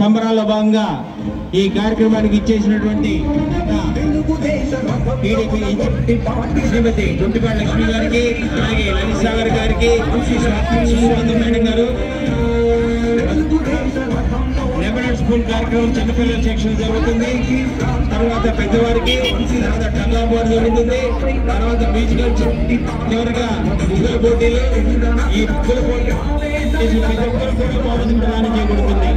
సంబరాల్లో భాగంగా ఈ కార్యక్రమానికి ఇచ్చేసినటువంటి టీడీపీ శ్రీమతి గుంటిపాటి లక్ష్మి గారికి, అలాగే లలిత్ సాగర్ గారికి, మేడం గారు, లెబనన్ స్కూల్ కార్యక్రమం చిన్నపిల్లల సెక్షన్ జరుగుతుంది. తర్వాత పెద్దవారికి, తర్వాత టంగా బోర్డు జరుగుతుంది. తర్వాత మ్యూజికల్, చివరిగా ముగ్గుల పోటీలు. ఈ ముగ్గుల పోటీలు ప్రదానం చేయబడుతుంది.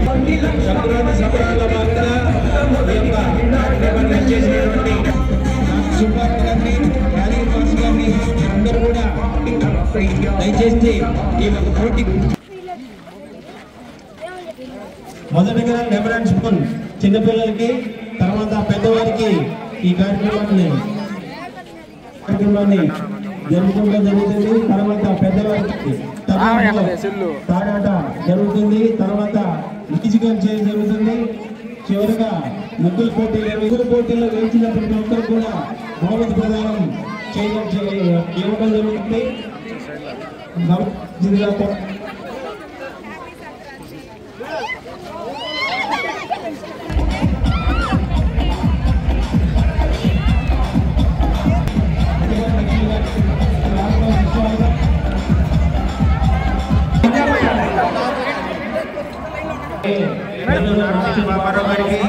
సంక్రాంతి సంబరాల భాగంగా చేసినటువంటి సుబ్బారావు గారిని, రాజీవ్ గారిని అందరూ కూడా దయచేసి ఈ ఒక పోటీ మొదటగా లెబనన్ స్కూల్ చిన్నపిల్లలకి, తర్వాత పెద్దవారికి ఈ కార్యక్రమాన్ని జరుపుకోవడం జరుగుతుంది. తర్వాత పెద్దవారికి తాడాట జరుగుతుంది. తర్వాత మ్యూజికల్ చైర్ జరుగుతుంది. చివరిగా ముగ్గుల పోటీల్లో గెలిచిన ప్రతి ఒక్కరు కూడా బహుమతి ప్రదానం ఇవ్వడం జరుగుతుంది. బాబారావు గారికి